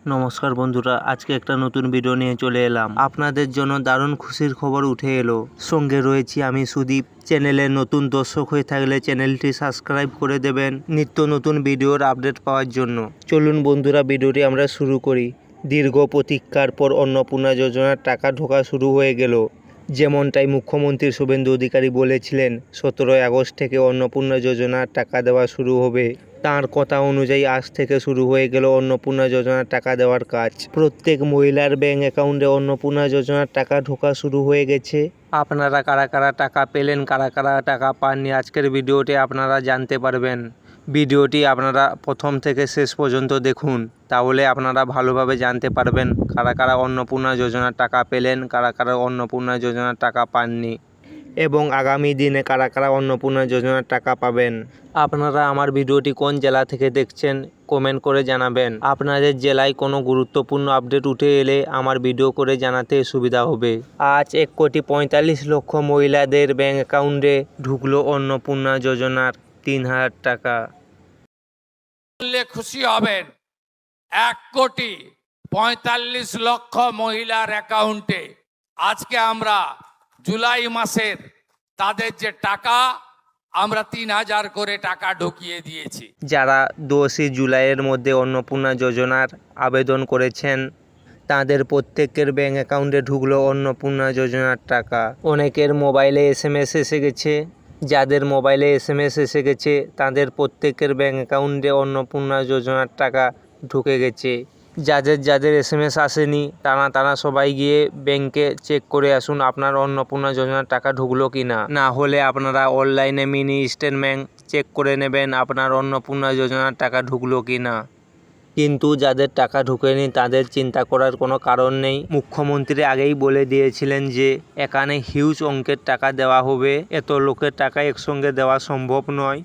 নমস্কার বন্ধুরা, আজকে একটা নতুন ভিডিও নিয়ে চলে এলাম। আপনাদের জন্য দারুণ খুশির খবর উঠে এলো। সঙ্গে রয়েছি আমি সুদীপ। চ্যানেলের নতুন দর্শক হয়ে থাকলে চ্যানেলটি সাবস্ক্রাইব করে দেবেন নিত্য নতুন ভিডিওর আপডেট পাওয়ার জন্য। চলুন বন্ধুরা, ভিডিওটি আমরা শুরু করি। দীর্ঘ প্রতীক্ষার পর অন্নপূর্ণা যোজনার টাকা ঢোকা শুরু হয়ে গেল। যেমনটাই মুখ্যমন্ত্রী শুভেন্দু অধিকারী বলেছিলেন, 17 আগস্ট থেকে অন্নপূর্ণা যোজনার টাকা দেওয়া শুরু হবে। তাঁর কথা অনুযায়ী আজ থেকে শুরু হয়ে গেল অন্নপূর্ণা যোজনার টাকা দেওয়ার কাজ। প্রত্যেক মহিলার ব্যাংক অ্যাকাউন্টে অন্নপূর্ণা যোজনার টাকা ঢোকা শুরু হয়ে গেছে। আপনারা কারা কারা টাকা পেলেন, কারা কারা টাকা পাননি, আজকের ভিডিওতে আপনারা জানতে পারবেন। ভিডিওটি আপনারা প্রথম থেকে শেষ পর্যন্ত দেখুন, তাহলে আপনারা ভালোভাবে জানতে পারবেন কারা কারা অন্নপূর্ণা যোজনার টাকা পেলেন, কারা কারা অন্নপূর্ণা যোজনার টাকা পাননি এবং আগামী দিনে কারা কারা অন্নপূর্ণা যোজনার টাকা পাবেন। আপনারা আমার ভিডিওটি কোন জেলা থেকে দেখছেন কমেন্ট করে জানাবেন। আপনাদের জেলায় কোনো গুরুত্বপূর্ণ আপডেট উঠে এলে আমার ভিডিও করে জানাতে সুবিধা হবে। আজ 1,45,00,000 মহিলাদের ব্যাংক অ্যাকাউন্টে ঢুকলো অন্নপূর্ণা যোজনার 3,000 টাকা। খুশি হবেন, 1,45,00,000 মহিলার অ্যাকাউন্টে আজকে আমরা জুলাই মাসের তাদের যে টাকা আমরা 3,000 করে টাকা ঢুকিয়ে দিয়েছি। যারা 10 জুলাইয়ের মধ্যে অন্নপূর্ণা যোজনার আবেদন করেছেন তাদের প্রত্যেকের ব্যাংক অ্যাকাউন্টে ঢুকলো অন্নপূর্ণা যোজনার টাকা। অনেকের মোবাইলে SMS এসে গেছে। যাদের মোবাইলে SMS এসে গেছে তাদের প্রত্যেকের ব্যাংক অ্যাকাউন্টে অন্নপূর্ণা যোজনার টাকা ঢুকে গেছে। যাদের যাদের SMS আসেনি তারা সবাই গিয়ে ব্যাংকে চেক করে আসুন আপনার অন্নপূর্ণা যোজনার টাকা ঢুকলো কি না। না হলে আপনারা অনলাইনে মিনি স্টেটমেন্ট চেক করে নেবেন আপনার অন্নপূর্ণা যোজনার টাকা ঢুকলো কি না। কিন্তু যাদের টাকা ঢুকেনি তাদের চিন্তা করার কোনো কারণ নেই। মুখ্যমন্ত্রী আগেই বলে দিয়েছিলেন যে এখানে হিউজ অঙ্কের টাকা দেওয়া হবে। এত লোকের টাকা একসঙ্গে দেওয়া সম্ভব নয়।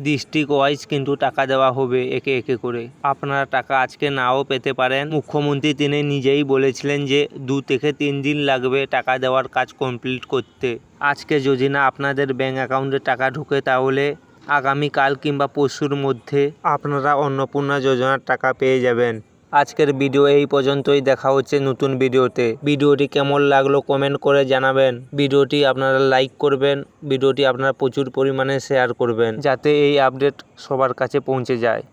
ডিস্ট্রিক্ট ওয়াইজ কিন্তু টাকা দেওয়া হবে একে একে করে। আপনারা টাকা আজকে নাও পেতে পারেন। মুখ্যমন্ত্রী তিনি নিজেই বলেছিলেন যে 2 থেকে 3 দিন লাগবে টাকা দেওয়ার কাজ কমপ্লিট করতে। আজকে যদি না আপনাদের ব্যাংক অ্যাকাউন্টে টাকা ঢুকে তাহলে আগামীকাল কিংবা পরশুর মধ্যে আপনারা অন্নপূর্ণা যোজনার টাকা পেয়ে যাবেন। আজকের ভিডিও এই পর্যন্তই। দেখা হচ্ছে নতুন ভিডিওতে। ভিডিওটি কেমন লাগলো কমেন্ট করে জানাবেন। ভিডিওটি আপনারা লাইক করবেন, ভিডিওটি আপনারা প্রচুর পরিমাণে শেয়ার করবেন যাতে এই আপডেট সবার কাছে পৌঁছে যায়।